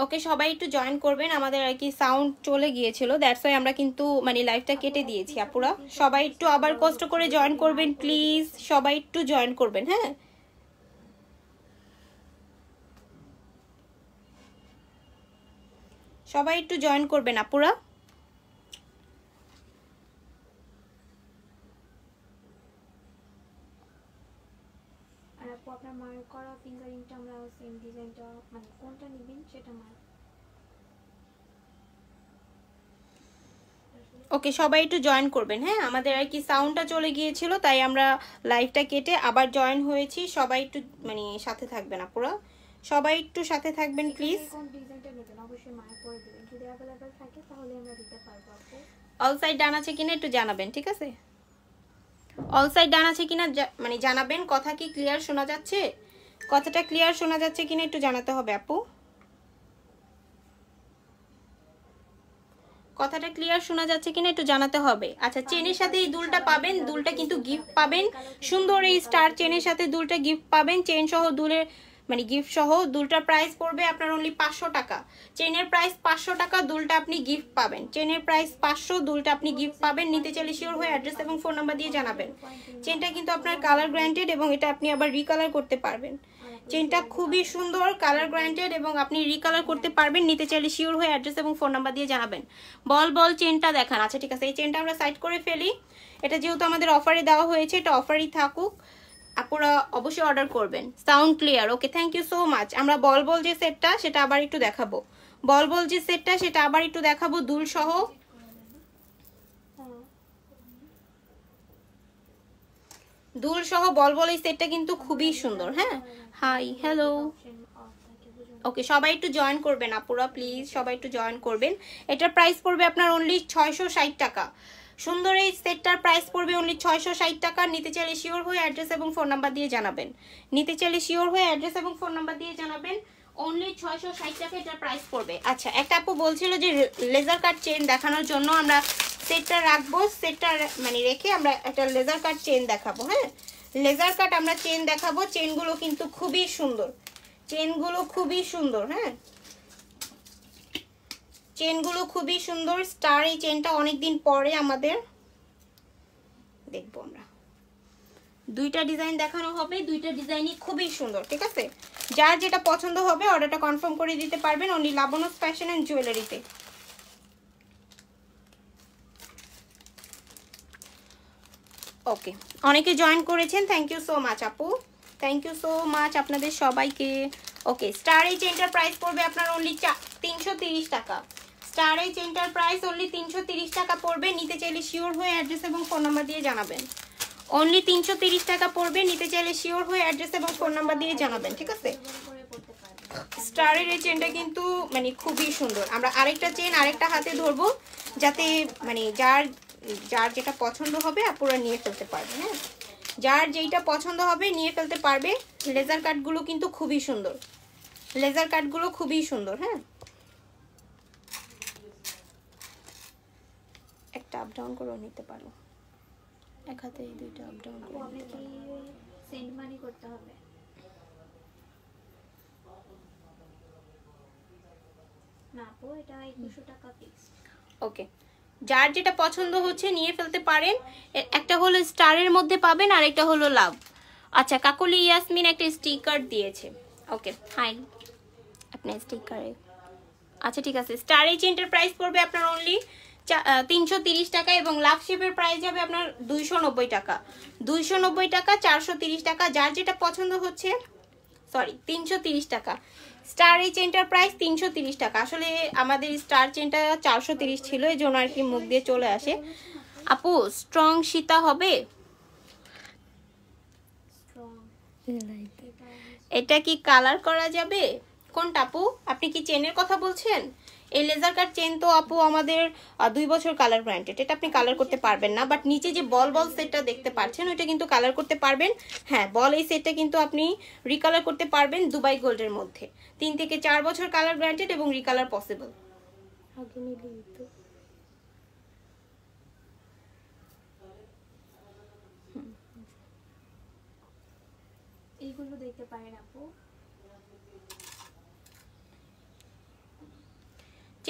ওকে, সবাই একটু জয়েন করবেন। আমাদের আর কি সাউন্ড চলে গিয়েছিল, দ্যাটস ওয়াই আমরা কিন্তু মানে লাইভটা কেটে দিয়েছি আপুরা। সবাই একটু আবার কষ্ট করে জয়েন করবেন প্লিজ, সবাই একটু জয়েন করবেন। হ্যাঁ, সবাই একটু জয়েন করবেন আপুরা। আর আপু আপনার মার্ক করা ফিঙ্গারিংটা আমরা সেম ডিজাইনটা মানে কোনটা নেবেন সেটা মার্ক। ওকে, সবাই একটু জয়েন করবেন। হ্যাঁ, আমাদের আর কি সাউন্ডটা চলে গিয়েছিল, তাই আমরা লাইভটা কেটে আবার জয়েন হয়েছি। সবাই একটু মানে সাথে থাকবেন আপুরা, সবাই একটু সাথে থাকবেন প্লিজ। কোন ডিজাইনটা নেবেন অবশ্যই মার্ক করে দিবেন, যদি अवेलेबल থাকে তাহলে আমরা দিতে পারবো আপু। অল সাইড ডান আছে কিনা একটু জানাবেন, ঠিক আছে? অল সাইড ডান আছে কিনা মানে জানাবেন। কথা কি ক্লিয়ার শোনা যাচ্ছে? কথাটা ক্লিয়ার শোনা যাচ্ছে কিনা একটু জানাতে হবে আপু। কথাটা ক্লিয়ার শোনা যাচ্ছে কিনা একটু জানাতে হবে। আচ্ছা, চেনের সাথে এই দুলটা পাবেন, দুলটা কিন্তু গিফট পাবেন। সুন্দর এই স্টার চেনের সাথে দুলটা গিফট পাবেন, চেন সহ দুলের মানে গিফট সহ। দুলটার প্রাইস পড়বে আপনার অনলি 500 টাকা। চেনের প্রাইস 500 টাকা, দুলটা আপনি গিফট পাবেন। চেনের প্রাইস 500, দুলটা আপনি গিফট পাবেন। নিতে চাইলে শিওর হয়ে অ্যাড্রেস এবং ফোন নাম্বার দিয়ে জানাবেন। চেনটা কিন্তু আপনার কালার গ্যারান্টেড এবং এটা আপনি আবার রিকালার করতে পারবেন। চেনটা খুবই সুন্দর, কালার গ্যারান্টেড এবং আপনি রিকালার করতে পারবেন। নিতে চাইলে শিওর হয়ে অ্যাড্রেস এবং ফোন নাম্বার দিয়ে জানাবেন। বল বল চেনটা দেখান। আচ্ছা ঠিক আছে, এই চেনটা আমরা সাইড করে ফেলি। এটা যেহেতু আমাদের অফারে দেওয়া হয়েছে, এটা অফারই থাকুক। আপনারা অবশ্যই অর্ডার করবেন। Sound clear, okay, thank you so much. আমরা বল বল যে সেটটা সেটা আবার একটু দেখাবো। বল বল যে সেটটা সেটা আবার একটু দেখাবো দুল সহ। দুল সহ বল বল এই সেটটা কিন্তু খুবই সুন্দর। হ্যাঁ, হাই হ্যালো, ওকে, সবাই একটু জয়েন করবেন আপুরা প্লিজ, সবাই একটু জয়েন করবেন। এটার প্রাইস পড়বে আপনার অনলি 660 টাকা। সুন্দর এই সেটটার প্রাইস পড়বে অনলি 660 টাকা। নিতে চাইলে শিওর হয়ে অ্যাড্রেস এবং ফোন নাম্বার দিয়ে জানাবেন। নিতে চাইলে শিওর হয়ে অ্যাড্রেস এবং ফোন নাম্বার দিয়ে জানাবেন। অনলি 660 টাকা এটার প্রাইস পড়বে। আচ্ছা, একটা আপু বলছিল যে লেজার কাট চেন দেখানোর জন্য আমরা সেটটা রাখবো, সেটটা মানে রেখে আমরা একটা লেজার কাট চেন দেখাবো। হ্যাঁ, লেজার কাট আমরা চেন দেখাবো। চেনগুলো কিন্তু খুবই সুন্দর, চেনগুলো খুবই সুন্দর। হ্যাঁ, চেনগুলো খুবই সুন্দর। স্টার এই চেনটা অনেকদিন পরে আমাদের দেখবো আমরা। দুইটা ডিজাইন দেখানো হবে, দুইটা ডিজাইনই খুবই সুন্দর। ঠিক আছে, যার যেটা পছন্দ হবে অর্ডারটা কনফার্ম করে দিতে পারবেন অনলি লাবণ্য ফ্যাশন এন্ড জুয়েলারিতে। ওকে, অনেকে জয়েন করেছেন, থ্যাংক ইউ সো মাচ আপু, থ্যাংক ইউ সো মাচ আপনাদের সবাইকে। ওকে, স্টার এই চেনটার প্রাইস পড়বে আপনার অনলি 330 টাকা। স্টার এই চেনটার প্রাইস অনলি 330 টাকা পড়বে। নিতে চাইলে শিওর হয়ে অ্যাড্রেস এবং ফোন নাম্বার দিয়ে জানাবেন। অনলি 330 টাকা পড়বে। নিতে চাইলে শিওর হয়ে অ্যাড্রেস এবং ফোন নাম্বার দিয়ে জানাবেন। ঠিক আছে, স্টারের এই চেনটা কিন্তু মানে খুবই সুন্দর। আমরা আরেকটা চেন আরেকটা হাতে ধরবো, যাতে মানে যার যার যেটা পছন্দ হবে আপুরা নিয়ে ফেলতে পারবে। হ্যাঁ, যার যেইটা পছন্দ হবে নিয়ে ফেলতে পারবে। লেজার কাটগুলো কিন্তু খুবই সুন্দর, লেজার কাটগুলো খুবই সুন্দর। হ্যাঁ, একটা আপ ডাউন করে নিতে পারো, এক হাতে এই দুইটা আপ ডাউন করে নিতে পারো। সেন্ড মানি করতে হবে না আপু, এটা 2100 টাকা ফিক্স। ওকে, যার যেটা পছন্দ হচ্ছে নিয়ে ফেলতে পারেন। একটা হলো স্টারের মধ্যে পাবেন আর একটা হলো লাভ। আচ্ছা, কাকলি ইয়াসমিন একটা স্টিকার দিয়েছে। ওকে, হাই, আপনার স্টিকারে। আচ্ছা ঠিক আছে, স্টার এই চেনটার প্রাইস পড়বে আপনার অনলি 330 টাকা এবং লাভ শেপের প্রাইস যাবে আপনার 290 টাকা। 290 টাকা, 430 টাকা, যার যেটা পছন্দ হচ্ছে। সরি, 330 টাকা। স্টার এই চেনটার প্রাইস 330 টাকা। আসলে আমাদের স্টার চেনটা 430 ছিল, এই জন্য আর কি মুখ দিয়ে চলে আসে। আপু স্ট্রং সীতা হবে? এটা কি কালার করা যাবে? কোনটা আপু, আপনি কি চেনের কথা বলছেন? এই লেজার কাট চেন তো আপু আমাদের 2 বছর কালার গ্যারান্টেড, এটা আপনি কালার করতে পারবেন না। বাট নিচে যে বল বল সেটটা দেখতে পাচ্ছেন ওইটা কিন্তু কালার করতে পারবেন। হ্যাঁ, বল এই সেটটা কিন্তু আপনি রিকালার করতে পারবেন দুবাই গোল্ডের মধ্যে। 3 থেকে 4 বছর কালার গ্যারান্টেড এবং রিকালার পসিবল। এইগুলো দেখতে পারেন আপু।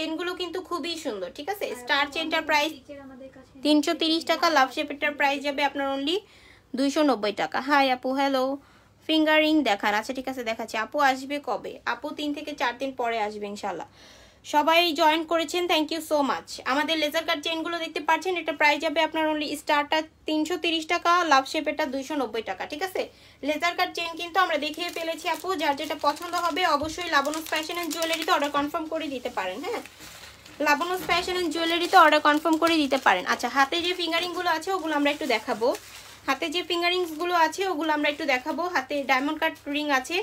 চেনগুলো কিন্তু খুবই সুন্দর, ঠিক আছে। স্টার চেনটার প্রাইস আমাদের কাছে 330 টাকা, লাভ শেপেরটার প্রাইস যাবে আপনার অনলি 290 টাকা। হাই আপু, হ্যালো। ফিঙ্গারিং দেখান। আচ্ছা ঠিক আছে, দেখাচ্ছি। আপু আসবে কবে? আপু 3 থেকে 4 দিন পরে আসবে ইনশাল্লাহ। সবাই জয়েন করেছেন, থ্যাংক ইউ সো মাচ। আমাদের লেজার কাট চেনগুলো দেখতে পাচ্ছেন, এটা প্রাইস যাবে আপনার অনলি স্টারটা 330 টাকা, লাভ শেপেরটা 290 টাকা, ঠিক আছে। লেজার কাট চেন কিন্তু আমরা দেখিয়ে ফেলেছি আপু, যার যেটা পছন্দ হবে অবশ্যই লাবণস ফ্যাশন এন্ড জুয়েলারিতে অর্ডার কনফার্ম করে দিতে পারেন। হ্যাঁ, লাবণস ফ্যাশন এন্ড জুয়েলারিতে অর্ডার কনফার্ম করে দিতে পারেন। আচ্ছা, হাতে যে ফিঙ্গারিংগুলো আছে ওগুলো আমরা একটু দেখাবো। হাতে যে ফিঙ্গারিংসগুলো আছে ওগুলো আমরা একটু দেখাবো। হাতে ডায়মন্ড কাট রিং আছে,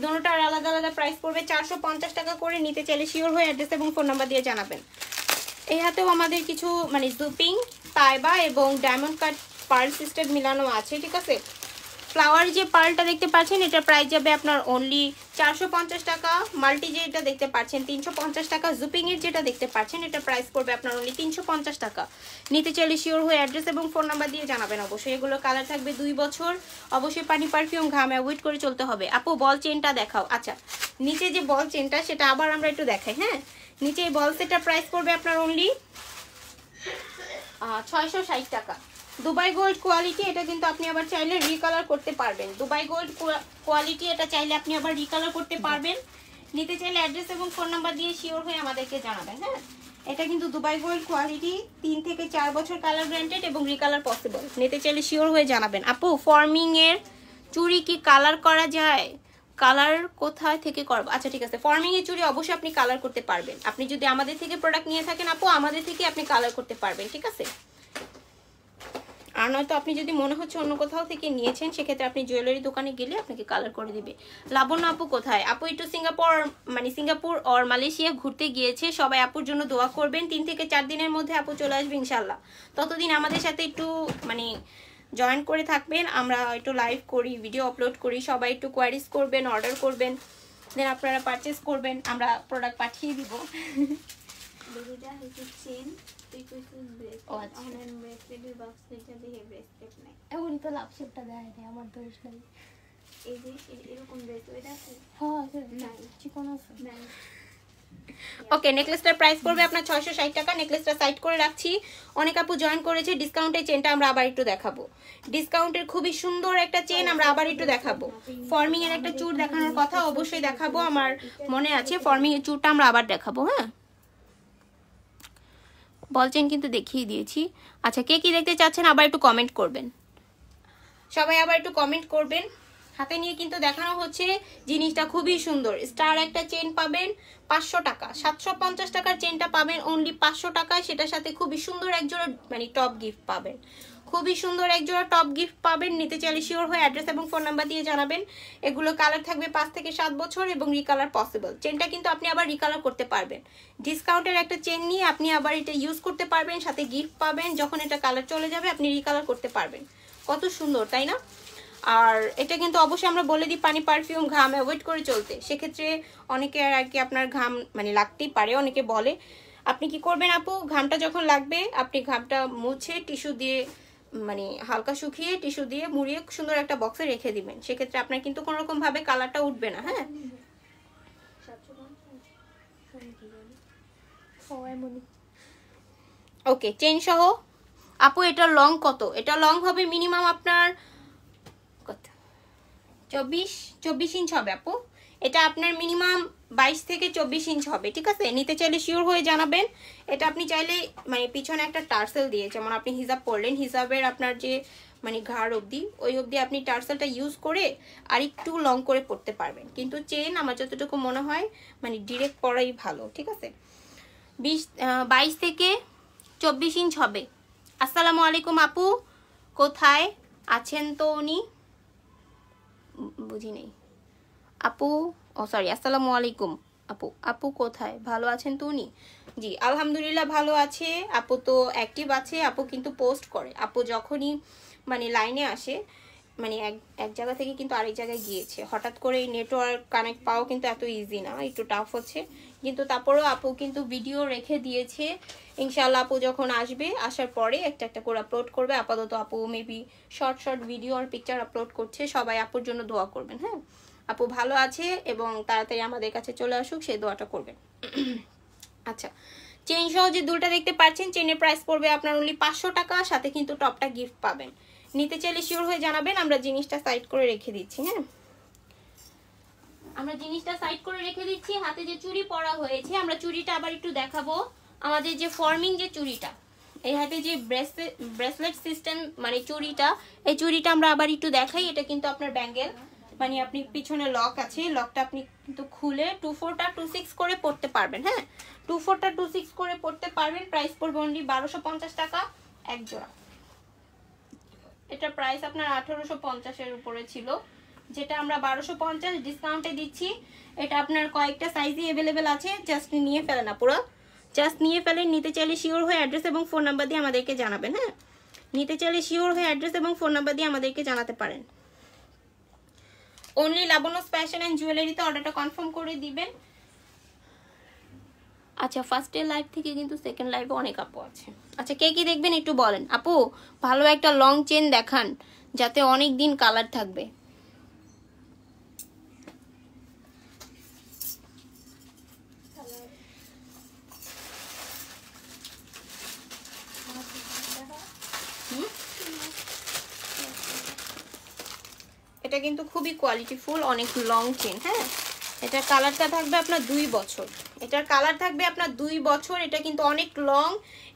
দুটোটার আলাদা আলাদা প্রাইস পড়বে 450 টাকা করে। নিতে চাইলে শিওর হয়ে অ্যাড্রেস এবং ফোন নাম্বার দিয়ে জানাবেন। এই হাতেও আমাদের কিছু মানে জুপিং, তাইবা এবং ডায়মন্ড কাট পার্ল সিস্টেম মিলানো আছে, ঠিক আছে। ফ্লাওয়ার যে পার্লটা দেখতে পাচ্ছেন এটা প্রাইস যাবে আপনার অনলি 450 টাকা। মাল্টি যেটা দেখতে পাচ্ছেন 350 টাকা। জুপিং এর যেটা দেখতে পাচ্ছেন এটা প্রাইস পড়বে আপনার অনলি 350 টাকা। নিতে চাইলে শিওর হয়ে অ্যাড্রেস এবং ফোন নাম্বার দিয়ে জানাবেন অবশ্যই। এগুলো কালার থাকবে 2 বছর। অবশ্যই পানি, পারফিউম, ঘাম অ্যাভয়েড করে চলতে হবে। আপু বল চেনটা দেখাও। আচ্ছা, নিচে যে বল চেনটা সেটা আবার আমরা একটু দেখাই। হ্যাঁ, নিচে এই বল সেটটা প্রাইস পড়বে আপনার অনলি 660 টাকা। দুবাই গোল্ড কোয়ালিটি, এটা কিন্তু আপনি আবার চাইলে রিকালার করতে পারবেন। দুবাই গোল্ড কোয়ালিটি, এটা চাইলে আপনি আবার রিকালার করতে পারবেন। নিতে চাইলে অ্যাড্রেস এবং ফোন নাম্বার দিয়ে শিওর হয়ে আমাদেরকে জানাবেন। হ্যাঁ, এটা কিন্তু দুবাই গোল্ড কোয়ালিটি, 3 থেকে 4 বছর কালার গ্যারান্টেড এবং রিকালার পসিবল। নিতে চাইলে শিওর হয়ে জানাবেন। আপু ফর্মিং এর চুড়ি কি কালার করা যায়? কালার কোথায় থেকে করব? আচ্ছা ঠিক আছে, ফর্মিং এর চুড়ি অবশ্যই আপনি কালার করতে পারবেন। আপনি যদি আমাদের থেকে প্রোডাক্ট নিয়ে থাকেন আপু, আমাদের থেকে আপনি কালার করতে পারবেন, ঠিক আছে। আর নয়তো আপনি যদি মনে হচ্ছে অন্য কোথাও থেকে নিয়েছেন, সেক্ষেত্রে আপনি জুয়েলারি দোকানে গেলে আপনাকে কালার করে দিবে। লাবণ্য আপু কোথায়? আপু একটু সিঙ্গাপুর আর মালয়েশিয়া ঘুরতে গিয়েছে। সবাই আপুর জন্য দোয়া করবেন। 3 থেকে 4 দিনের মধ্যে আপু চলে আসবে ইনশাল্লাহ। ততদিন আমাদের সাথে একটু জয়েন করে থাকবেন। আমরা একটু লাইভ করি, ভিডিও আপলোড করি, সবাই একটু কোয়ারিজ করবেন, অর্ডার করবেন, দেন আপনারা পারচেস করবেন, আমরা প্রোডাক্ট পাঠিয়ে দিব। এখন তো লাভ শেপটা দেয় নাই, আমার দোষ নাই। এই যে এরকম ব্রেসলেট আছে, হ্যাঁ নাই চিকন আছে নাই। ওকে, নেকলেসটার প্রাইস পড়বে আপনার 660 টাকা। নেকলেসটা সাইড করে রাখছি। অনেক আপু জয়েন করেছে। ডিসকাউন্টের চেনটা আমরা আবার একটু দেখাবো। ডিসকাউন্টের খুবই সুন্দর একটা চেন আমরা আবার একটু দেখাবো। ফর্মিং এর একটা চূড় দেখানোর কথা অবশ্যই দেখাবো, আমার মনে আছে। ফর্মিং এর চূড়টা আমরা আবার দেখাবো। হ্যাঁ, বল চেন কিন্তু দেখিয়ে দিয়েছি। আচ্ছা, কে কি দেখতে চাচ্ছেন আবার একটু কমেন্ট করবেন। সবাই আবার একটু কমেন্ট করবেন। হাতে নিয়ে কিন্তু দেখানো হচ্ছে, জিনিসটা খুবই সুন্দর। স্টার একটা চেন পাবেন 500 টাকা। 750 টাকার চেনটা পাবেন অনলি 500 টাকায়। সেটার সাথে খুবই সুন্দর একজোড়া টপ গিফট পাবেন। খুবই সুন্দর একজোড়া টপ গিফট পাবেন। নিতে চাইলে শিওর হয়ে অ্যাড্রেস এবং ফোন নাম্বার দিয়ে জানাবেন। এগুলো কালার থাকবে 5 থেকে 7 বছর এবং রিকালার পসিবল। চেনটা কিন্তু আপনি আবার রিকালার করতে পারবেন। ডিসকাউন্টের একটা চেন নিয়ে আপনি আবার এটা ইউজ করতে পারবেন, সাথে গিফট পাবেন। যখন এটা কালার চলে যাবে আপনি রিকালার করতে পারবেন। কত সুন্দর, তাই না? আর এটা কিন্তু অবশ্যই আমরা বলে দিই পানি, পারফিউম, ঘাম অ্যাভয়েড করে চলতে। সেক্ষেত্রে অনেকে আর কি আপনার ঘাম লাগতেই পারে। অনেকে বলে, আপনি কি করবেন আপু, ঘামটা যখন লাগবে আপনি ঘামটা মুছে টিস্যু দিয়ে হালকা শুকিয়ে টিস্যু দিয়ে মুড়িয়ে সুন্দর একটা বক্সে রেখে দিবেন। সেক্ষেত্রে আপনার কিন্তু কোনো রকম ভাবে কালারটা উঠবে না। হ্যাঁ, ওকে, চেন সহ। আপু এটা লং কত? এটা লং হবে মিনিমাম আপনার 24 ইঞ্চ হবে আপু। এটা আপনার মিনিমাম 22 থেকে 24 ইঞ্চ হবে, ঠিক আছে। নিতে চাইলে শিওর হয়ে জানাবেন। এটা আপনি চাইলে পিছনে একটা টার্সেল দিয়ে, যেমন আপনি হিজাব পরলেন, হিজাবের আপনার যে ঘাড় অবধি, ওই অবধি আপনি টার্সেলটা ইউজ করে আর একটু লং করে পরতে পারবেন। কিন্তু চেন আমার যতটুকু মনে হয় ডিরেক্ট পরাই ভালো, ঠিক আছে। 22 থেকে 24 ইঞ্চ হবে। আসসালামু আলাইকুম আপু, কোথায় আছেন তো উনি? বুঝি নেই আপু, ও সরি, আসসালামু আলাইকুম আপু। আপু কোথায়, ভালো আছেন তো উনি? জি আলহামদুলিল্লাহ ভালো আছে। আপু তো অ্যাক্টিভ আছে। আপু কিন্তু পোস্ট করে। আপু যখনই লাইনে আসে এক জায়গা থেকে কিন্তু আরেক জায়গায় গিয়েছে। হঠাৎ করে নেটওয়ার্ক কানেক্ট পাওয়া কিন্তু এত ইজি না, একটু টাফ হচ্ছে। কিন্তু তারপরেও আপু কিন্তু ভিডিও রেখে দিয়েছে। ইনশাআল্লাহ আপু যখন আসবে, আসার পরে একটা একটা করে আপলোড করবে। আপাতত আপু মেবি শর্ট ভিডিও আর পিকচার আপলোড করছে। সবাই আপুর জন্য দোয়া করবেন। হ্যাঁ, আপু ভালো আছে এবং তাড়াতাড়ি আমাদের কাছে চলে আসুক, সেই দোয়াটা করবেন। আচ্ছা, চেন সহ যে দুলটা দেখতে পাচ্ছেন, চেনের প্রাইস পড়বে আপনার অনলি 500 টাকা, সাথে কিন্তু টপটা গিফট পাবেন। নিতে চাইলে শিওর হয়ে জানাবেন, আমরা জিনিসটা সাইড করে রেখে দিচ্ছি। হ্যাঁ, আমরা জিনিসটা সাইড করে রেখে দিচ্ছি। হাতে যে চুড়ি পরা হয়েছে, আমরা চুড়িটা আবার একটু দেখাবো। আমাদের যে ফর্মিং যে চুড়িটা, এই হাতে যে ব্রেসলেট সিস্টেম মানে চুড়িটা, এই চুড়িটা আমরা আবার একটু দেখাই। এটা কিন্তু আপনার ব্যাঙ্গেল, মানে আপনি পিছনে লক আছে, লকটা আপনি কিন্তু খুলে 24টা 26 করে পড়তে পারবেন। হ্যাঁ, 24টা 26 করে পড়তে পারবেন। প্রাইস পড়বে অনলি 1250 টাকা এক জোড়া। এটা প্রাইস আপনার 1850 এর উপরে ছিল, যেটা আমরা 1250 ডিসকাউন্টে দিচ্ছি। এটা আপনার কয়েকটা সাইজই অ্যাভেলেবেল আছে, জাস্ট নিয়ে ফেলেন না, পুরো জাস্ট নিয়ে ফেলেন। নিতে চাইলে শিওর হয়ে অ্যাড্রেস এবং ফোন নাম্বার দিয়ে আমাদেরকে জানাবেন। হ্যাঁ, নিতে চাইলে শিওর হয়ে অ্যাড্রেস এবং ফোন নাম্বার দিয়ে আমাদেরকে জানাতে পারেন। অনলি লাবণ্য ফ্যাশন এন্ড জুয়েলারিতে অর্ডারটা কনফার্ম করে দিবেন। আচ্ছা, ফার্স্টের লাইভ থেকে কিন্তু সেকেন্ড লাইভে অনেক আপু আছে। আচ্ছা, কে কি দেখবেন একটু বলেন। আপু, ভালো একটা লং চেন দেখান, যাতে অনেক দিন কালার থাকবে। এটা কিন্তু খুবই কোয়ালিটিফুল, অনেক লং চেন। হ্যাঁ, এটার কালারটা থাকবে আপনার 2 বছর। এটার কালার থাকবে আপনার 2 বছর। এটা কিন্তু অনেক লং,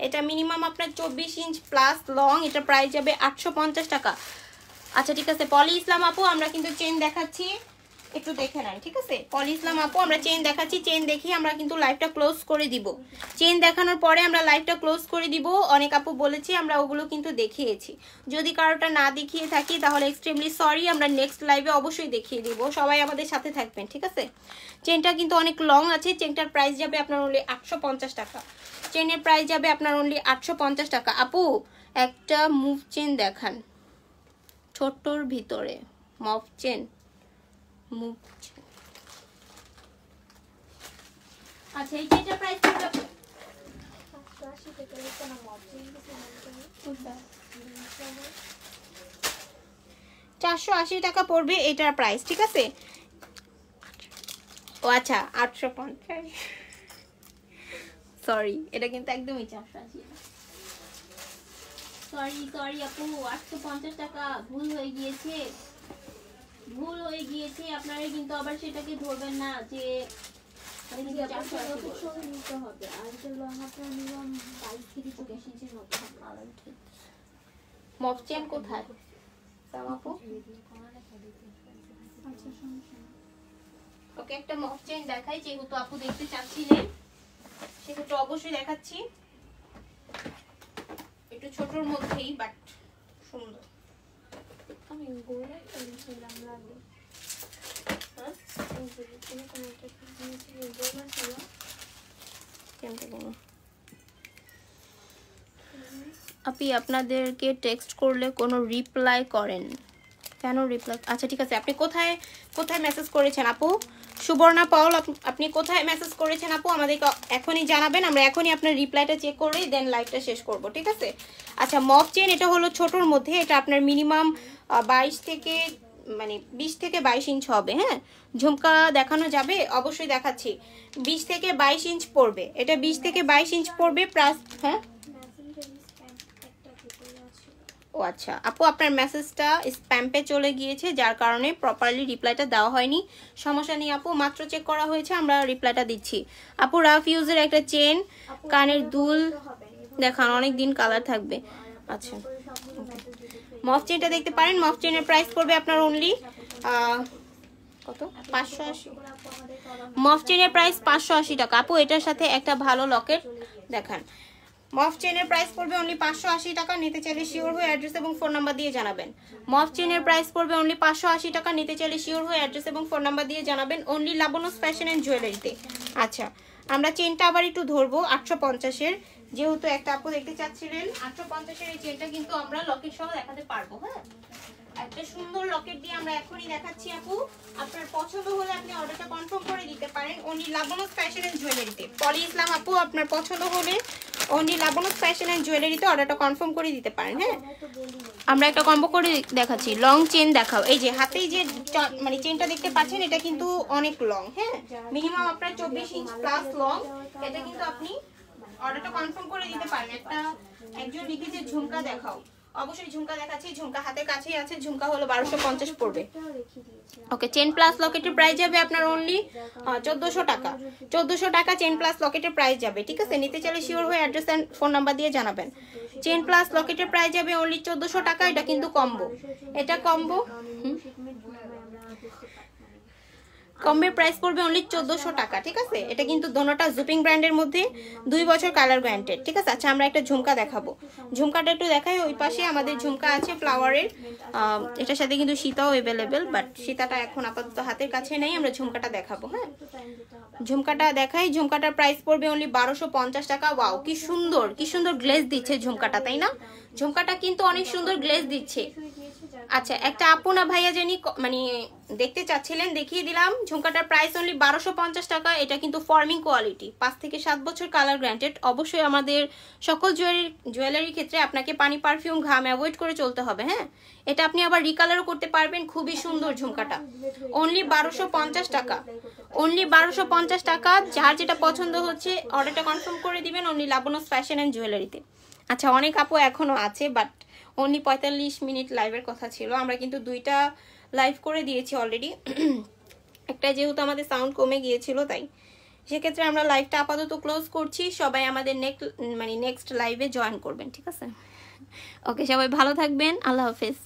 এটা মিনিমাম আপনার 24 ইঞ্চ প্লাস লং। এটা প্রাইস যাবে 850 টাকা। আচ্ছা ঠিক আছে, পলি ইসলাম আপু, আমরা কিন্তু চেন দেখাচ্ছি, একটু দেখে নেন। ঠিক আছে, পলি ইসলাম আপু, আমরা চেন দেখাচ্ছি। চেন দেখি আমরা কিন্তু লাইভটা ক্লোজ করে দিব। চেন দেখানোর পরে আমরা লাইভটা ক্লোজ করে দিব। অনেক আপু বলেছি, আমরা ওগুলো কিন্তু দেখিয়েছি। যদি কারোটা না দেখিয়ে থাকি তাহলে এক্সট্রিমলি সরি, আমরা নেক্সট লাইভে অবশ্যই দেখিয়ে দিব। সবাই আমাদের সাথে থাকবেন। ঠিক আছে, চেনটা কিন্তু অনেক লং আছে। চেনটার প্রাইস যাবে আপনার অনলি 850 টাকা। চেনের প্রাইস যাবে আপনার অনলি 850 টাকা। আপু, একটা মুভ চেন দেখান, ছোট্টর ভিতরে মফ চেন, মুভ চেন। আচ্ছা, এই চেনটার প্রাইস পড়বে 480 টাকা পড়বে এটার প্রাইস। ঠিক আছে, ও আচ্ছা 850, সরি, এটা কিন্তু একদমই 480। সরি সরি আপু, 850 টাকা ভুল হয়ে গিয়েছে, ভুল হয়ে গিয়েছে। আপনারা কিন্তু আবার সেটাকে ধরবেন না যে মফ চেন কোথায় আপু? ওকে, একটা মফ চেন দেখাই, যেহেতু আপু দেখতে চাচ্ছিলেন সেহেতু অবশ্যই দেখাচ্ছি। একটু ছোটর মধ্যেই বাট সুন্দর। আমি গোলে এনেছিলাম লাগে, হ্যাঁ আপনি আপনাদেরকে টেক্সট করলে কোনো রিপ্লাই করেন কেন? রিপ্লাই, আচ্ছা ঠিক আছে। আপনি কোথায় কোথায় মেসেজ করেছেন আপু? সুবর্ণা পাউল, আপনি কোথায় মেসেজ করেছেন আপু? আমাদেরকে এখনই জানাবেন, আমরা এখনই আপনার রিপ্লাইটা চেক করে দেন লাইভটা শেষ করব। ঠিক আছে, আচ্ছা মফ চেন, এটা হলো ছোটোর মধ্যে। এটা আপনার মিনিমাম 22 থেকে মানে 20 থেকে 22 ইঞ্চ হবে। হ্যাঁ, ঝুমকা দেখানো যাবে? অবশ্যই দেখাচ্ছি। 20 থেকে 22 ইঞ্চ পড়বে এটা, 20 থেকে 22 ইঞ্চ পড়বে প্লাস। হ্যাঁ, ও আচ্ছা আপু, আপনার মেসেজটা স্প্যাম্পে চলে গিয়েছে, যার কারণে প্রপারলি রিপ্লাইটা দেওয়া হয়নি। সমস্যা নেই আপু, মাত্র চেক করা হয়েছে, আমরা রিপ্লাইটা দিচ্ছি। আপু, রাফ ইউজের একটা চেন, কানের দুল দেখান, অনেক দিন কালার থাকবে। আচ্ছা, মফ চেনটা দেখতে পারেন। মফ চেনের প্রাইস পড়বে আপনার অনলি কত? 580। মফ চেনের প্রাইস 580 টাকা। আপু, এটার সাথে একটা ভালো লকেট দেখান। মফ চেনের প্রাইস পড়বে অনলি 580 টাকা। নিতে চাইলে শিওর হয়ে অ্যাড্রেস এবং ফোন নাম্বার দিয়ে জানাবেন। মফ চেনের প্রাইস পড়বে অনলি 580 টাকা। নিতে চাইলে শিওর হয়ে অ্যাড্রেস এবং ফোন নাম্বার দিয়ে জানাবেন, অনলি লাবণ্য ফ্যাশন এন্ড জুয়েলারিতে। আচ্ছা, আমরা চেনটা আবার একটু ধরবো 850-এর, যেহেতু একটা আপু দেখতে চাচ্ছিলেন 850-এর এই চেনটা কিন্তু আমরা লকেট সহ দেখাতে পারবো। হ্যাঁ, একটা সুন্দর লকেট দিয়ে আমরা এখনই দেখাচ্ছি আপু। আপনার পছন্দ হলে আপনি অর্ডারটা কনফার্ম করে দিতে পারেন, অনলি লাবণ্য ফ্যাশন এন্ড জুয়েলারিতে। পলি ইসলাম আপু, আপনার পছন্দ হলে অনলি লাবণস ফ্যাশন অ্যান্ড জুয়েলারিতে অর্ডারটা কনফার্ম করে দিতে পারেন। হ্যাঁ, আমরা একটা কম্বো করে দেখাচ্ছি। লং চেন দেখাও। এই যে হাতেই যে মানে চেনটা দেখতে পাচ্ছেন এটা কিন্তু অনেক লং। হ্যাঁ, মিনিমাম আপনার 24 ইঞ্চ প্লাস লং। এটা কিন্তু আপনি অর্ডারটা কনফার্ম করে দিতে পারেন। একজন লিখেছে ঝুমকা দেখাও, অবশ্যই ঝুমকা দেখাচ্ছি। ঝুমকা হাতের কাছেই আছে, ঝুমকা হলো 1250 পড়বে। ওকে, চেন প্লাস লকেটের প্রাইস যাবে আপনার অনলি 1400 টাকা। 1400 টাকা চেন প্লাস লকেটের প্রাইস যাবে। ঠিক আছে, নিতে চাইলে শিওর হয়ে অ্যাড্রেস এন্ড ফোন নাম্বার দিয়ে জানাবেন। চেন প্লাস লকেটের প্রাইস যাবে অনলি 1400 টাকা। এটা কিন্তু কম্বো, এটা কম্বো। কম্বের প্রাইস পড়বে অনলি 1400 টাকা। ঠিক আছে, এটা কিন্তু দোনোটা জুপিং ব্র্যান্ডের মধ্যে 2 বছর কালার গ্যারান্টেড। ঠিক আছে, আচ্ছা আমরা একটা ঝুমকা দেখাবো। ঝুমকাটা একটু দেখাই। ওই পাশে আমাদের ঝুমকা আছে ফ্লাওয়ারের, এটার সাথে কিন্তু সীতাও অ্যাভেলেবেল, বাট সীতাটা এখন আপাতত হাতের কাছে নেই। আমরা ঝুমকাটা দেখাবো। হ্যাঁ, ঝুমকাটা দেখাই। ঝুমকাটার প্রাইস পড়বে অনলি 1250 টাকা। ওয়াও, কি সুন্দর, কি সুন্দর গ্লেজ দিচ্ছে ঝুমকাটা, তাই না? ঝুমকাটা কিন্তু অনেক সুন্দর গ্লেজ দিচ্ছে। আচ্ছা, একটা আপু না ভাইয়া জানি মানে দেখতে চাচ্ছিলেন, দেখিয়ে দিলাম। ঝুমকাটার প্রাইস অনলি 1250 টাকা। এটা কিন্তু ফর্মিং কোয়ালিটি, 5 থেকে 7 বছর কালার গ্যারান্টেড। অবশ্যই আমাদের সকল জুয়েলারির ক্ষেত্রে আপনাকে পানি, পারফিউম, ঘাম অ্যাভয়েড করে চলতে হবে। হ্যাঁ, এটা আপনি আবার রিকালারও করতে পারবেন। খুবই সুন্দর ঝুমকাটা, অনলি 1250 টাকা। অনলি 1250 টাকা। যার যেটা পছন্দ হচ্ছে অর্ডারটা কনফার্ম করে দিবেন অনলি লাবণস ফ্যাশন অ্যান্ড জুয়েলারিতে। আচ্ছা, অনেক আপু এখনো আছে, বাট অনলি 45 মিনিট লাইভের কথা ছিল। আমরা কিন্তু 2টা লাইভ করে দিয়েছি অলরেডি। একটা যেহেতু আমাদের সাউন্ড কমে গিয়েছিল, তাই সেক্ষেত্রে আমরা লাইভটা আপাতত ক্লোজ করছি। সবাই আমাদের নেক্সট লাইভে জয়েন করবেন। ঠিক আছে, ওকে, সবাই ভালো থাকবেন। আল্লাহ হাফেজ।